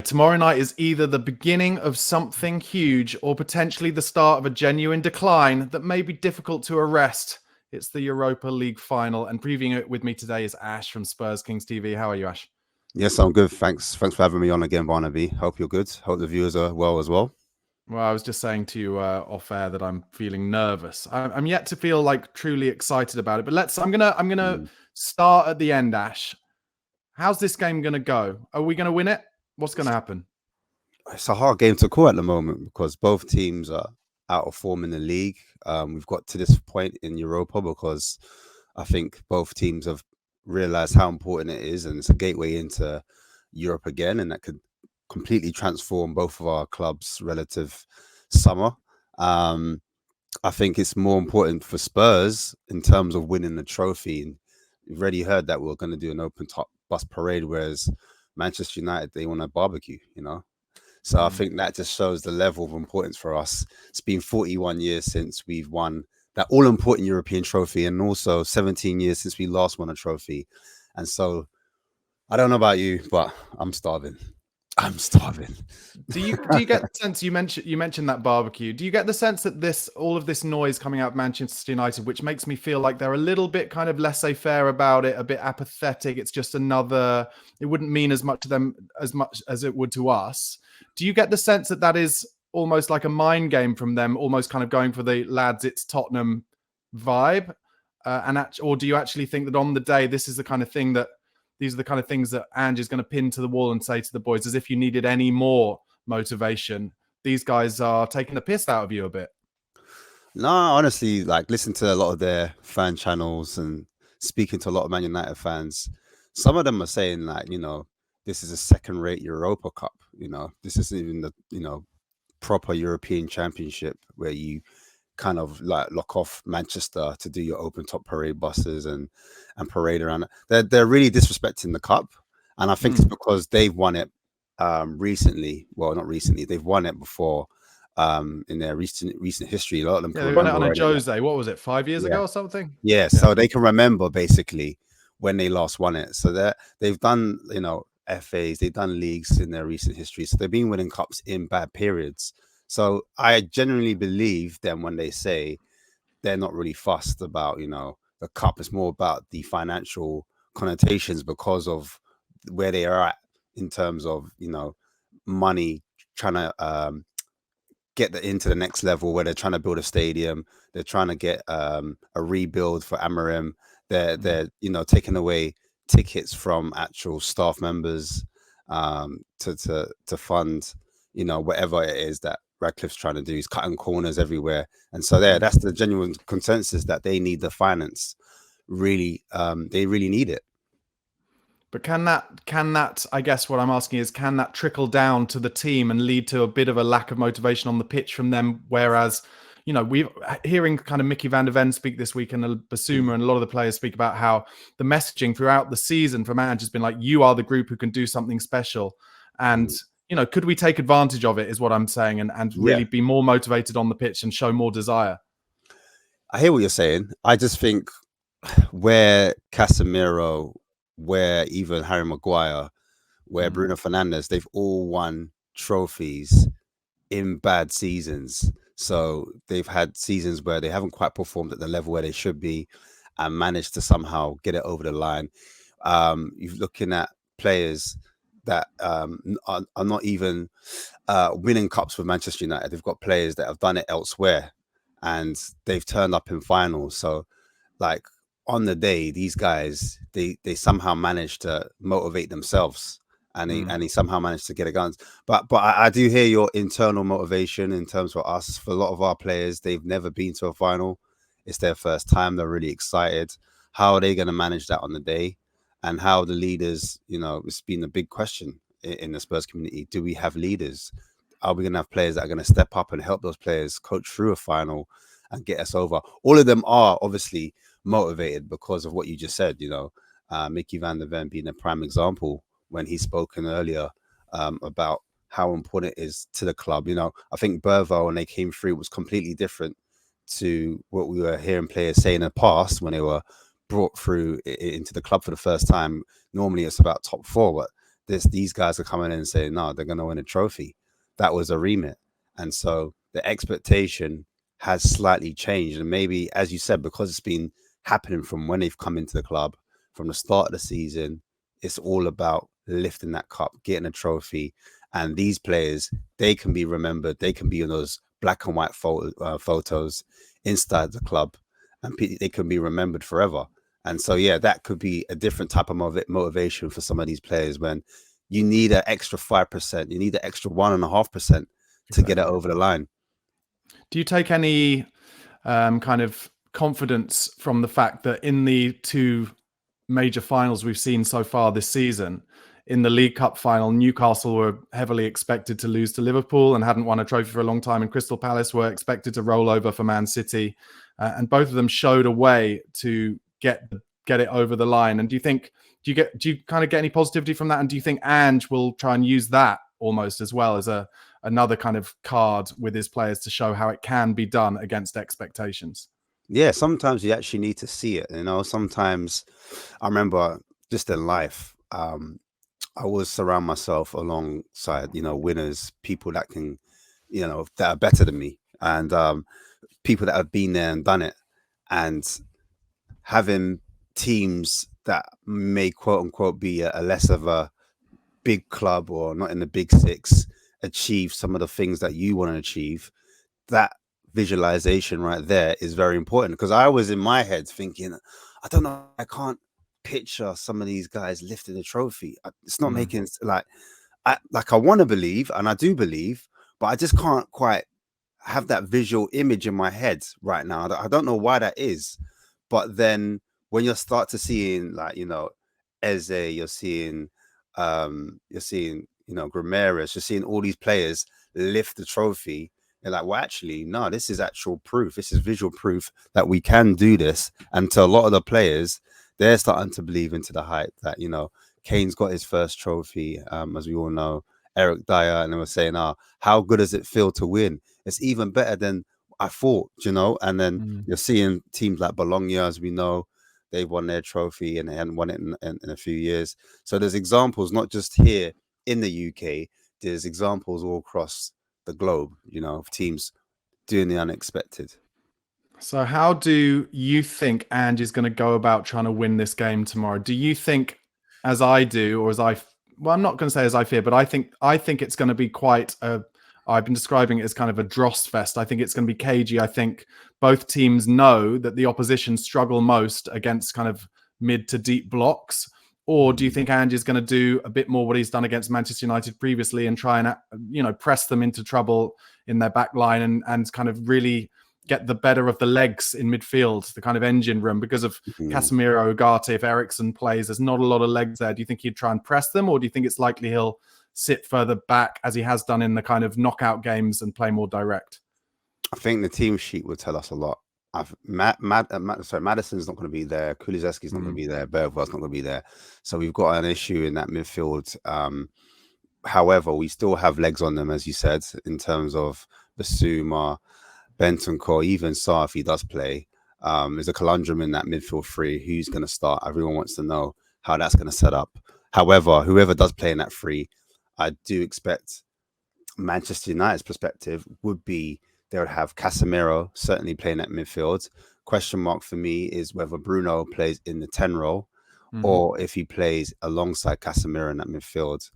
tomorrow night is either the beginning of something huge or potentially the start of a genuine decline that may be difficult to arrest. It's the Europa League Final, and previewing it with me today is Ash from Spurs Kings TV. How are you, Ash? Yes, I'm good. Thanks for having me on again, Barnaby. Hope you're good. Hope the viewers are well as well. Well, I was just saying to you off air that I'm feeling nervous. I'm yet to feel like truly excited about it. But I'm gonna start at the end, Ash. How's this game gonna go? Are we gonna win it? What's gonna happen? It's a hard game to call at the moment because both teams are out of form in the league. We've got to this point in Europa because I think both teams have realized how important it is, and it's a gateway into Europe again, and that could completely transform both of our clubs' relative summer. I think it's more important for Spurs in terms of winning the trophy. And you've already heard that we're going to do an open top bus parade, whereas Manchester United, they want a barbecue, So I think that just shows the level of importance for us. It's been 41 years since we've won that all-important European trophy, and also 17 years since we last won a trophy. And so I don't know about you, but I'm starving. Do you get the sense, you mentioned that barbecue? Do you get the sense that all of this noise coming out of Manchester United, which makes me feel like they're a little bit kind of laissez-faire about it, a bit apathetic? It's just it wouldn't mean as much to them as it would to us. Do you get the sense that is almost like a mind game from them, almost kind of going for the lads, it's Tottenham vibe? Or do you actually think that on the day, these are the kind of things that Ange is going to pin to the wall and say to the boys, as if you needed any more motivation? These guys are taking the piss out of you a bit. No, honestly, listen to a lot of their fan channels and speaking to a lot of Man United fans. Some of them are saying this is a second-rate Europa Cup. This isn't even the proper European Championship where you kind of lock off Manchester to do your open top parade buses and parade around it. They're really disrespecting the cup, and I think it's because they've won it recently. Well, not recently, they've won it before in their recent history. A lot of them they won it on a Jose. What was it, 5 years ago or something? Yeah, so they can remember basically when they last won it. So they've done FAs, they've done leagues in their recent history, so they've been winning cups in bad periods. So I genuinely believe them when they say they're not really fussed about, the cup. It's more about the financial connotations because of where they are at in terms of, money, trying to get into the next level where they're trying to build a stadium. They're trying to get a rebuild for Amorim. They're taking away tickets from actual staff members to fund, whatever it is that Radcliffe's trying to do. He's cutting corners everywhere, and so that's the genuine consensus that they need the finance. Really, they really need it. But can that? I guess what I'm asking is, can that trickle down to the team and lead to a bit of a lack of motivation on the pitch from them? Whereas, we're hearing kind of Mickey van der Ven speak this week, and Basuma and a lot of the players speak about how the messaging throughout the season from Ange has been like, you are the group who can do something special. And could we take advantage of it, is what I'm saying, and really be more motivated on the pitch and show more desire? I hear what you're saying. I just think where Casemiro, where even Harry Maguire, where Bruno Fernandes, they've all won trophies in bad seasons. So they've had seasons where they haven't quite performed at the level where they should be and managed to somehow get it over the line. You're looking at players that are not even winning cups with Manchester United. They've got players that have done it elsewhere and they've turned up in finals. So on the day, these guys, they somehow managed to motivate themselves and they somehow managed to get it going. But I do hear your internal motivation in terms of us. For a lot of our players, they've never been to a final. It's their first time. They're really excited. How are they going to manage that on the day? And how the leaders, it's been a big question in the Spurs community. Do we have leaders? Are we going to have players that are going to step up and help those players coach through a final and get us over? All of them are obviously motivated because of what you just said, Mickey van der Ven being a prime example when he's spoken earlier about how important it is to the club. I think Burvo, when they came through, was completely different to what we were hearing players say in the past when they were brought through into the club for the first time. Normally it's about top four, but these guys are coming in and saying, no, they're going to win a trophy. That was a remit. And so the expectation has slightly changed. And maybe, as you said, because it's been happening from when they've come into the club, from the start of the season, it's all about lifting that cup, getting a trophy. And these players, they can be remembered. They can be in those black and white photos inside the club, and they can be remembered forever. And so, yeah, that could be a different type of motivation for some of these players when you need an extra 5%, you need an extra 1.5% to get it over the line. Do you take any kind of confidence from the fact that in the two major finals we've seen so far this season, in the League Cup final, Newcastle were heavily expected to lose to Liverpool and hadn't won a trophy for a long time, and Crystal Palace were expected to roll over for Man City, and both of them showed a way to get it over the line? And do you kind of get any positivity from that? And do you think Ange will try and use that almost as well as another kind of card with his players to show how it can be done against expectations? Yeah, sometimes you actually need to see it. Sometimes I remember just in life, I always surround myself alongside, winners, people that can, that are better than me, and people that have been there and done it, and having teams that may quote unquote be a less of a big club or not in the big six achieve some of the things that you want to achieve. That visualization right there is very important, because I was in my head thinking, I don't know, I can't picture some of these guys lifting a trophy. It's not making I want to believe, and I do believe, but I just can't quite have that visual image in my head right now. I don't know why that is. But then when you start to seeing Eze, you're seeing Grameres, you're seeing all these players lift the trophy, you're like, well, actually, no, this is actual proof. This is visual proof that we can do this. And to a lot of the players, they're starting to believe into the hype that, Kane's got his first trophy, as we all know, Eric Dyer, and they were saying, how good does it feel to win? It's even better than I thought, and then you're seeing teams like Bologna, as we know, they've won their trophy and they hadn't won it in a few years. So there's examples, not just here in the UK, there's examples all across the globe, of teams doing the unexpected. So how do you think Ange is going to go about trying to win this game tomorrow? Do you think, as I do, or well, I'm not going to say as I fear, but I think it's going to be quite I've been describing it as kind of a dross fest. I think it's going to be cagey. I think both teams know that the opposition struggle most against kind of mid to deep blocks. Or do you think Ange is going to do a bit more what he's done against Manchester United previously and try and, press them into trouble in their back line and kind of really get the better of the legs in midfield, the kind of engine room? Because of Casemiro, Ugarte, if Eriksen plays, there's not a lot of legs there. Do you think he'd try and press them, or do you think it's likely he'll sit further back as he has done in the kind of knockout games and play more direct? I think the team sheet will tell us a lot. Maddison's not going to be there. Kulusevski's not going to be there. Bergwall's not going to be there. So we've got an issue in that midfield. However, we still have legs on them, as you said, in terms of Basuma, Bentancur, even Sarr, if he does play. There's a conundrum in that midfield three. Who's going to start? Everyone wants to know how that's going to set up. However, whoever does play in that three, I do expect Manchester United's perspective would be they would have Casemiro certainly playing at midfield. Question mark for me is whether Bruno plays in the 10 role or if he plays alongside Casemiro in that midfield.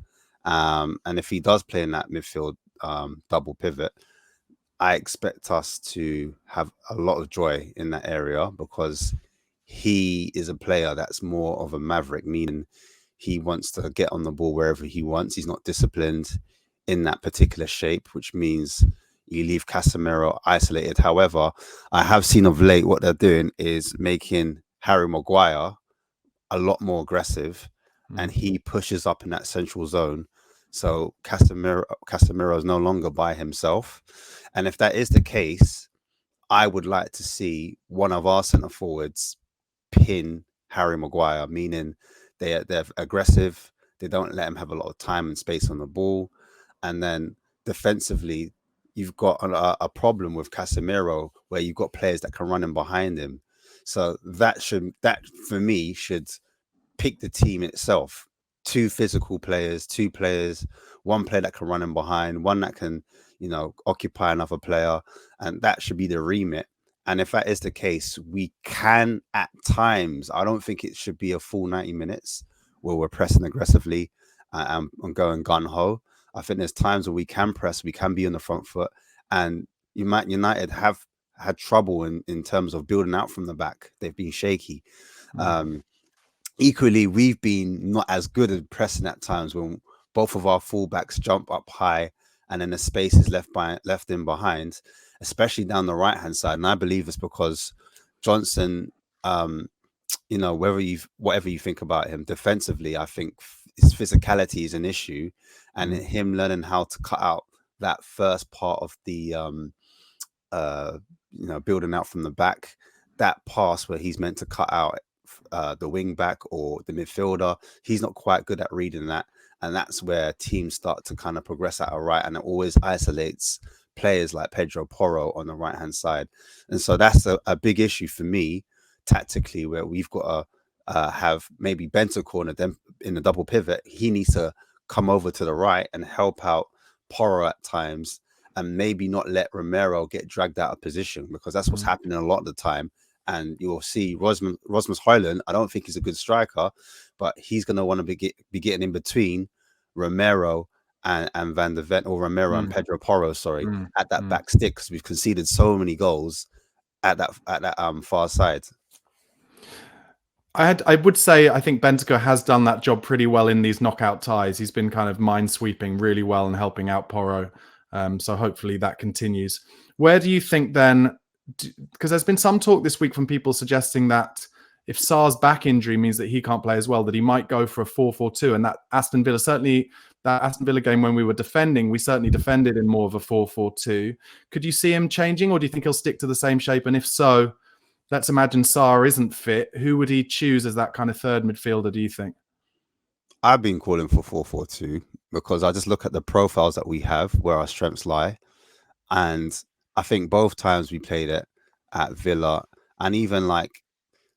And if he does play in that midfield double pivot, I expect us to have a lot of joy in that area, because he is a player that's more of a maverick, meaning he wants to get on the ball wherever he wants. He's not disciplined in that particular shape, which means you leave Casemiro isolated. However, I have seen of late what they're doing is making Harry Maguire a lot more aggressive, and he pushes up in that central zone. So Casemiro is no longer by himself. And if that is the case, I would like to see one of our centre forwards pin Harry Maguire, meaning they're aggressive. They don't let him have a lot of time and space on the ball. And then defensively, you've got a problem with Casemiro where you've got players that can run in behind him. So that for me should pick the team itself. two physical players, two players, one player that can run in behind, one that can, occupy another player, and that should be the remit. And if that is the case, we can at times, I don't think it should be a full 90 minutes where we're pressing aggressively and going gun ho. I think there's times where we can press, we can be on the front foot, and United have had trouble in terms of building out from the back. They've been shaky. Equally, we've been not as good at pressing at times when both of our fullbacks jump up high and then the space is left in behind, especially down the right hand side. And I believe it's because Johnson, whatever you think about him defensively, I think his physicality is an issue, and him learning how to cut out that first part of the building out from the back, that pass where he's meant to cut out the wing back or the midfielder, he's not quite good at reading that, and that's where teams start to kind of progress out of right, and it always isolates players like Pedro Porro on the right hand side. And so that's a big issue for me tactically, where we've got to have maybe Bentancur then in the double pivot. He needs to come over to the right and help out Porro at times, and maybe not let Romero get dragged out of position, because that's what's happening a lot of the time. And you'll see Rasmus Højlund, I don't think he's a good striker, but he's going to want to be getting in between Romero and Van der Ven, or Romero and Pedro Porro, at that back stick, because we've conceded so many goals at that far side. I would say I think Bentancur has done that job pretty well in these knockout ties. He's been kind of minesweeping really well and helping out Porro. So hopefully that continues. Where do you think then, because there's been some talk this week from people suggesting that if Sarr's back injury means that he can't play as well, that he might go for a 4-4-2, and that Aston Villa game when we were defending, we certainly defended in more of a 4-4-2. Could you see him changing, or do you think he'll stick to the same shape? And if so, let's imagine Sarr isn't fit, who would he choose as that kind of third midfielder, do you think? I've been calling for 4-4-2 because I just look at the profiles that we have, where our strengths lie. And I think both times we played it at Villa, and even like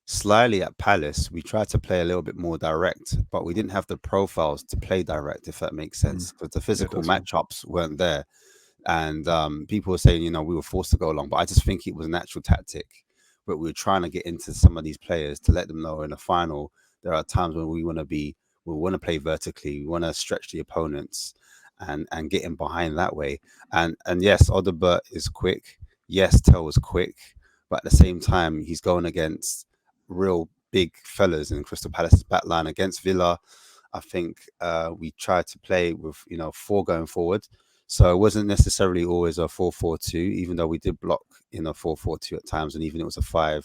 slightly at Palace, we tried to play a little bit more direct, but we didn't have the profiles to play direct, if that makes sense, because the physical matchups weren't there. And people were saying, we were forced to go along, but I just think it was a natural tactic. But we were trying to get into some of these players to let them know in the final, there are times when we want to play vertically, we want to stretch the opponents and get in behind that way. And yes, Odegaard is quick. Yes, Tell was quick, but at the same time, he's going against real big fellas in Crystal Palace's back line. Against Villa, I think we tried to play with 4 going forward. So it wasn't necessarily always a 4-4-2, even though we did block in a 4-4-2 at times, and even it was a 5-2-3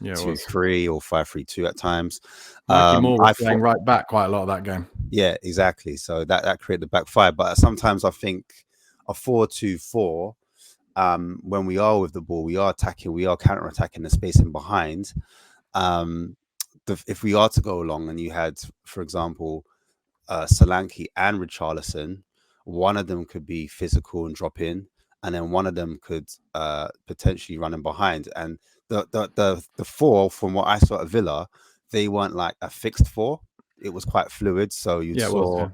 or 5-3-2 at times. Mikey Moore was playing right back quite a lot of that game. Yeah, exactly. So that created the back 5. But sometimes I think a 4-2-4, when we are with the ball, we are attacking, we are counter-attacking the space in behind. If we are to go along and you had, for example, Solanke and Richarlison, one of them could be physical and drop in, and then one of them could potentially run in behind. And the 4, from what I saw at Villa, they weren't like a fixed 4. It was quite fluid. So you saw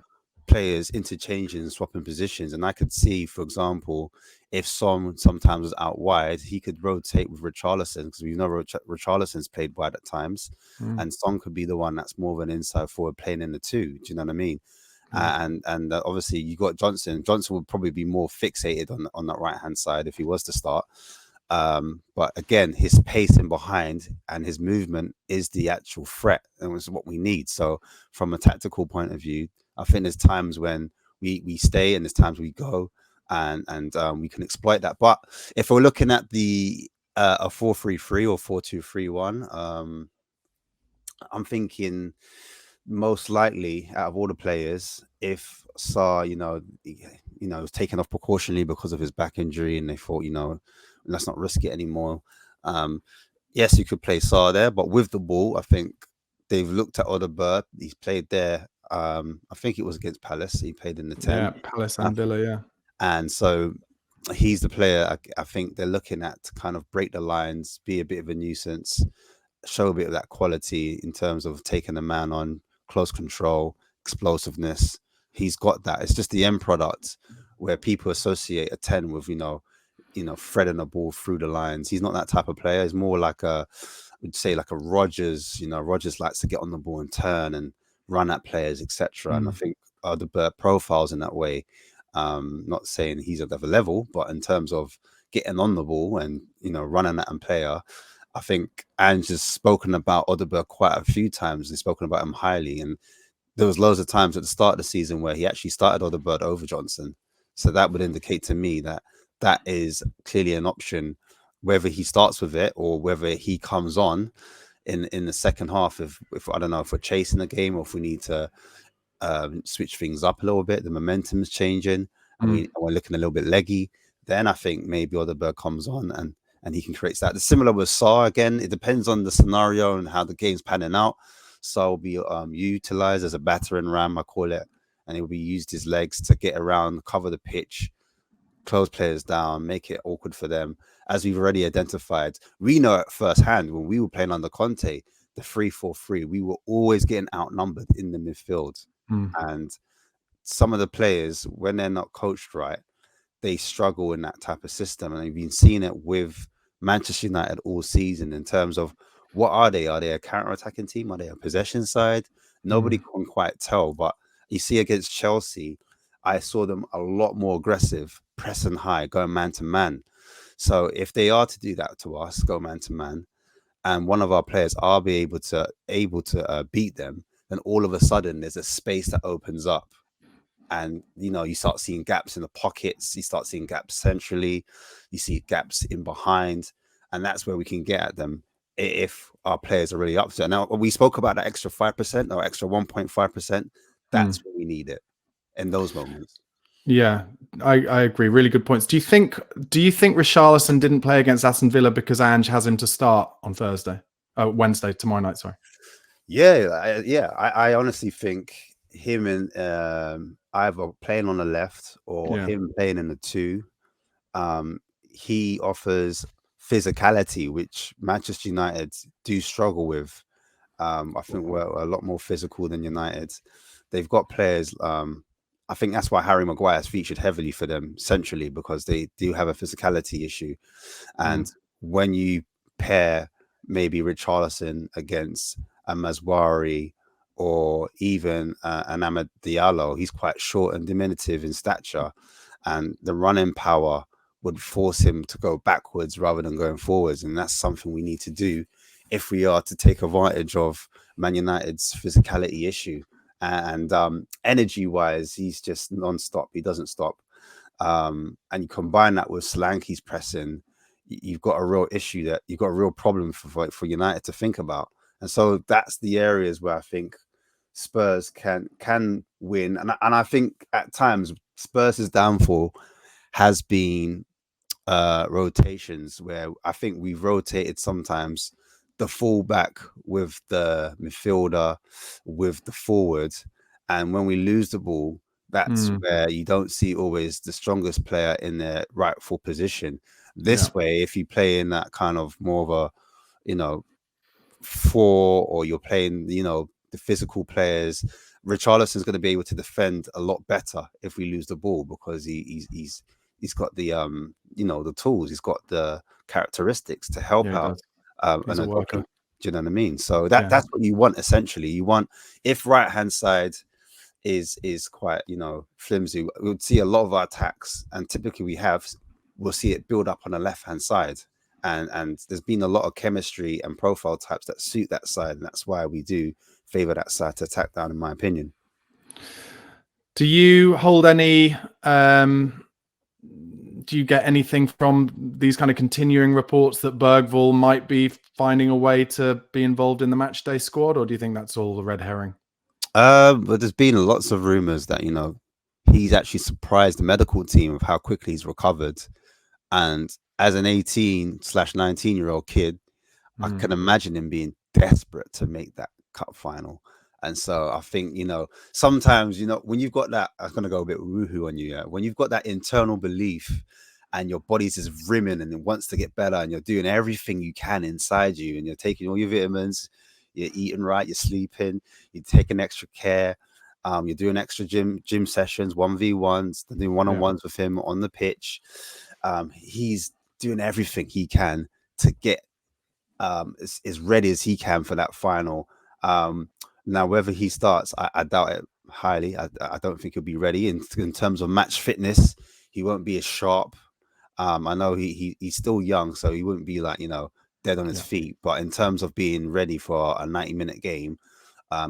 players interchanging and swapping positions. And I could see, for example, if Son sometimes was out wide, he could rotate with Richarlison, because we know Richarlison's played wide at times. And Son could be the one that's more of an inside forward playing in the 2. Do you know what I mean? And obviously you got Johnson. Johnson would probably be more fixated on that right hand side if he was to start. But again, his pace in behind and his movement is the actual threat, and it's what we need. So from a tactical point of view, I think there's times when we stay and there's times we go, and we can exploit that. But if we're looking at the a 4-3-3 or 4-2-3-1, I'm thinking most likely out of all the players, if Sarr, was taken off precautionally because of his back injury, and they thought, let's not risk it anymore. Yes, you could play Sarr there, but with the ball, I think they've looked at Odegaard. He's played there. I think it was against Palace. He played in the 10. Yeah, Palace and Villa, yeah. And so he's the player I think they're looking at to kind of break the lines, be a bit of a nuisance, show a bit of that quality in terms of taking the man on, close control, explosiveness. He's got that. It's just the end product where people associate a 10 with, threading a ball through the lines. He's not that type of player. He's more like would say like a Rodgers. Rodgers likes to get on the ball and turn and run at players, etc. And I think the profiles in that way. Not saying he's at the level, but in terms of getting on the ball and running at a player, I think Ange has spoken about Odegaard quite a few times. He's spoken about him highly, and there was loads of times at the start of the season where he actually started Odegaard over Johnson. So that would indicate to me that that is clearly an option, whether he starts with it or whether he comes on in the second half. If I don't know if we're chasing the game or if we need to switch things up a little bit, the momentum is changing, and we're looking a little bit leggy, then I think maybe Odegaard comes on and he can create that. Similar with Saar again. It depends on the scenario and how the game's panning out. Saar will be utilized as a battering ram, I call it, and he'll be used his legs to get around, cover the pitch, close players down, make it awkward for them. As we've already identified, we know at first hand when we were playing under Conte, the 3-4-3, we were always getting outnumbered in the midfield. And some of the players, when they're not coached right, they struggle in that type of system. And we've been seeing it with Manchester United all season in terms of what are they? Are they a counter-attacking team? Are they a possession side? Nobody can quite tell. But you see against Chelsea, I saw them a lot more aggressive, pressing high, going man-to-man. So if they are to do that to us, go man-to-man, and one of our players are be able to beat them, then all of a sudden there's a space that opens up. And, you start seeing gaps in the pockets. You start seeing gaps centrally. You see gaps in behind. And that's where we can get at them if our players are really up to it. Now, we spoke about that extra 5% or extra 1.5%. That's where we need it in those moments. Yeah, I agree. Really good points. Do you think Richarlison didn't play against Aston Villa because Ange has him to start on Wednesday, tomorrow night? Sorry. Yeah, I honestly think him and either playing on the left or him playing in the 2, he offers physicality, which Manchester United do struggle with. I think we're a lot more physical than United. They've got players. I think that's why Harry Maguire has featured heavily for them centrally, because they do have a physicality issue. And when you pair maybe Richarlison against a Mazwari or even an Amad Diallo, he's quite short and diminutive in stature, and the running power would force him to go backwards rather than going forwards. And that's something we need to do if we are to take advantage of Man United's physicality issue. And energy-wise, he's just non-stop. He doesn't stop. And you combine that with Solanke's pressing, you've got a real issue, that you've got a real problem for United to think about. And so that's the areas where I think Spurs can win. And I think at times Spurs' downfall has been rotations, where I think we've rotated sometimes the fullback with the midfielder, with the forward. And when we lose the ball, that's where you don't see always the strongest player in their rightful position. This way, if you play in that kind of more of a, 4, or you're playing, the physical players, Richarlison's going to be able to defend a lot better if we lose the ball, because he's got the the tools, he's got the characteristics to help out. He's a worker. Do you know what I mean? So that's what you want essentially. You want, if right hand side is quite flimsy, we would see a lot of our attacks, and typically we'll see it build up on the left hand side, and there's been a lot of chemistry and profile types that suit that side, and that's why we do favor that side to attack down, in my opinion. Do you hold any do you get anything from these kind of continuing reports that Bergvall might be finding a way to be involved in the matchday squad, or do you think that's all a red herring? But there's been lots of rumors that he's actually surprised the medical team of how quickly he's recovered, and as an 18/19-year-old kid, I can imagine him being desperate to make that cup final. And so I think, sometimes, when you've got that, I'm going to go a bit woohoo on you. Yeah? When you've got that internal belief and your body's just rimming and it wants to get better, and you're doing everything you can inside you, and you're taking all your vitamins, you're eating right, you're sleeping, you're taking extra care. You're doing extra gym sessions, 1v1s, doing one-on-ones with him on the pitch. He's doing everything he can to get as ready as he can for that final. Now, whether he starts, I doubt it highly. I don't think he'll be ready in terms of match fitness. He won't be as sharp. I know he's still young, so he wouldn't be like, dead on his feet. But in terms of being ready for a 90-minute game,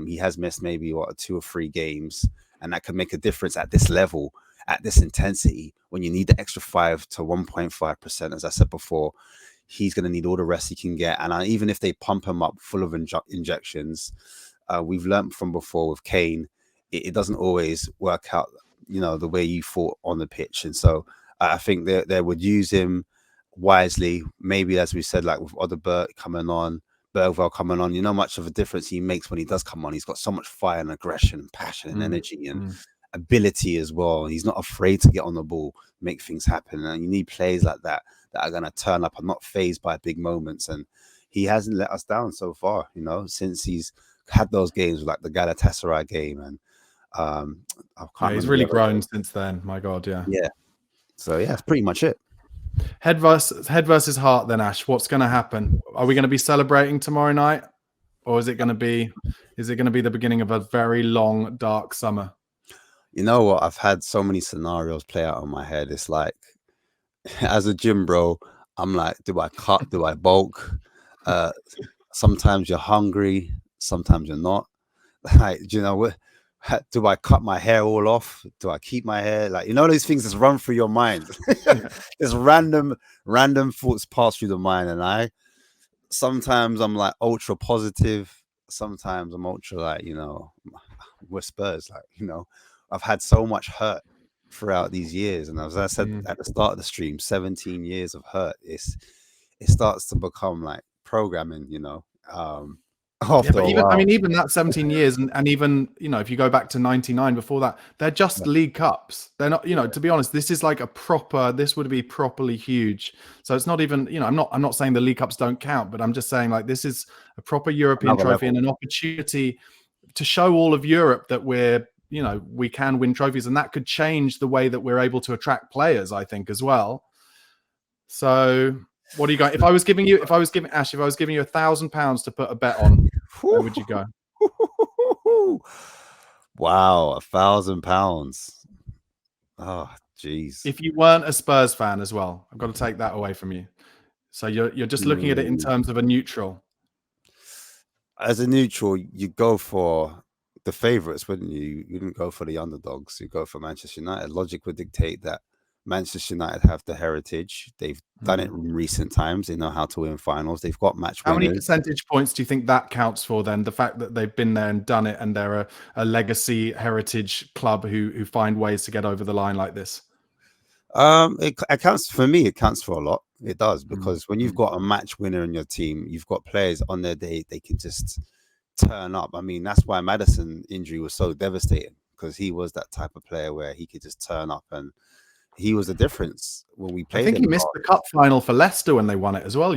he has missed maybe 2 or 3 games, and that can make a difference at this level, at this intensity, when you need the extra 5 to 1.5%. As I said before, he's going to need all the rest he can get. And even if they pump him up full of injections, we've learned from before with Kane, it doesn't always work out, the way you thought on the pitch. And so I think they would use him wisely. Maybe, as we said, like with Odegaard coming on, Bergvall coming on, much of a difference he makes when he does come on. He's got so much fire and aggression and passion and energy and ability as well. He's not afraid to get on the ball, make things happen. And you need players like that are going to turn up and not phased by big moments. And he hasn't let us down so far, since he's had those games like the Galatasaray game. And he's really grown since then. My God, yeah. So that's pretty much it. Head versus heart then, Ash. What's going to happen? Are we going to be celebrating tomorrow night, or is it going to be the beginning of a very long, dark summer? You know what? I've had so many scenarios play out in my head. It's like, as a gym bro, I'm like, do I cut? Do I bulk? Sometimes you're hungry, sometimes you're not. Like, do you know what? Do I cut my hair all off? Do I keep my hair? Like, those things just run through your mind. Just random thoughts pass through the mind. And sometimes I'm like ultra positive. Sometimes I'm ultra like, we're Spurs. Like, I've had so much hurt throughout these years. And as I said at the start of the stream, 17 years of hurt. It starts to become like programming, But even that 17 years and even, if you go back to 99 before that, they're just league cups. They're not, to be honest, this is like this would be properly huge. So it's not even, I'm not saying the league cups don't count, but I'm just saying like this is a proper European trophy and an opportunity to show all of Europe that we can win trophies, and that could change the way that we're able to attract players, I think, as well. So what are you going? If I was giving you £1,000 to put a bet on, where would you go? Wow, £1,000. Oh, jeez. If you weren't a Spurs fan as well, I've got to take that away from you. So you're just looking at it in terms of a neutral. As a neutral, you go for the favourites, wouldn't you? You wouldn't go for the underdogs. You go for Manchester United. Logic would dictate that Manchester United have the heritage. They've done it in recent times. They know how to win finals. They've got match winners. How many percentage points do you think that counts for then? The fact that they've been there and done it, and they're a legacy heritage club who find ways to get over the line like this? It counts for me. It counts for a lot. It does, because when you've got a match winner in your team, you've got players on their day, they can just turn up. I mean, that's why Maddison injury was so devastating, because he was that type of player where he could just turn up, and he was the difference when we played. I think he missed the cup final for Leicester when they won it as well,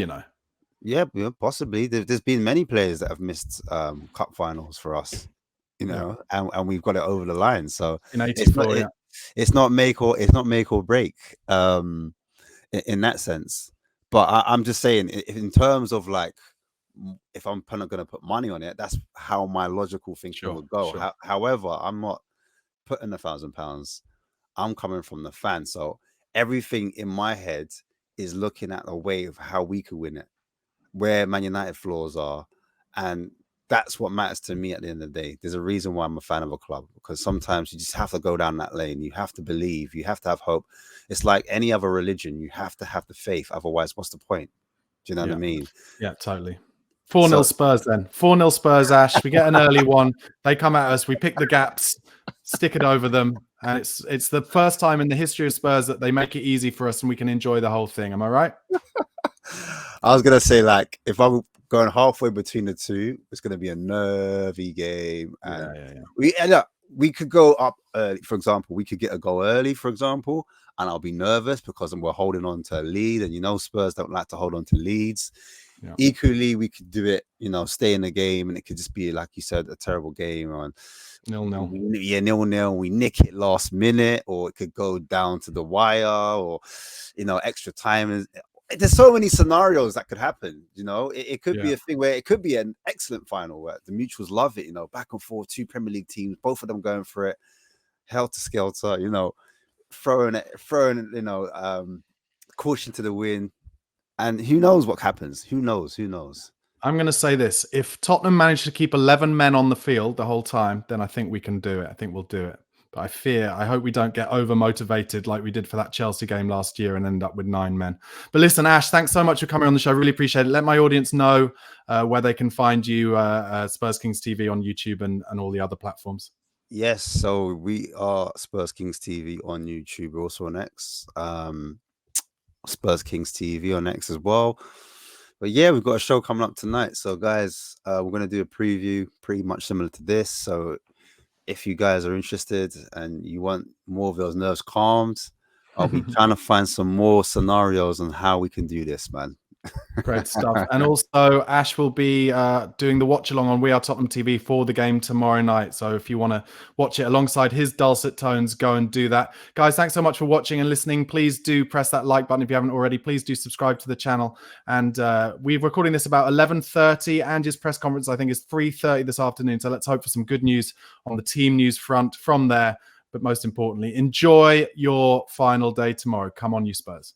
Yeah, possibly. There's been many players that have missed cup finals for us, and we've got it over the line. So in '84, it's not make or break in that sense. But I'm just saying, in terms of like, if I'm kind of going to put money on it, that's how my logical thinking would go. Sure. However, I'm not putting £1,000. I'm coming from the fan. So everything in my head is looking at a way of how we could win it, where Man United flaws are. And that's what matters to me at the end of the day. There's a reason why I'm a fan of a club, because sometimes you just have to go down that lane. You have to believe, you have to have hope. It's like any other religion. You have to have the faith. Otherwise, what's the point? Do you know what I mean? Yeah, totally. 4-0 Spurs then. 4-0 Spurs, Ash. We get an early one. They come at us. We pick the gaps, stick it over them. And it's the first time in the history of Spurs that they make it easy for us and we can enjoy the whole thing. Am I right? I was going to say, like, if I'm going halfway between the two, it's going to be a nervy game. And we could go up early, for example. We could get a goal early, for example, and I'll be nervous because we're holding on to a lead, and Spurs don't like to hold on to leads. Yeah. Equally, we could do it, stay in the game, and it could just be, like you said, a terrible game on 0-0. Yeah, 0-0. We nick it last minute, or it could go down to the wire, or extra time. There's so many scenarios that could happen. It could be a thing where it could be an excellent final where the mutuals love it. Back and forth, 2 Premier League teams, both of them going for it, helter skelter. Throwing caution to the wind. And who knows what happens? Who knows? I'm going to say this. If Tottenham manage to keep 11 men on the field the whole time, then I think we can do it. I think we'll do it. But I hope we don't get over-motivated like we did for that Chelsea game last year and end up with 9 men. But listen, Ash, thanks so much for coming on the show. Really appreciate it. Let my audience know where they can find you, Spurs Kings TV on YouTube and all the other platforms. Yes, so we are Spurs Kings TV on YouTube. We're also on X. Spurs Kings TV on X as well. But yeah, we've got a show coming up tonight. So guys, we're going to do a preview pretty much similar to this. So if you guys are interested and you want more of those nerves calmed, I'll be trying to find some more scenarios on how we can do this, man. Great stuff. And also, Ash will be doing the watch along on We Are Tottenham TV for the game tomorrow night. So if you want to watch it alongside his dulcet tones, go and do that. Guys, thanks so much for watching and listening. Please do press that like button if you haven't already. Please do subscribe to the channel. And we're recording this about 11:30. Ange's press conference, I think, is 3:30 this afternoon. So let's hope for some good news on the team news front from there. But most importantly, enjoy your final day tomorrow. Come on, you Spurs.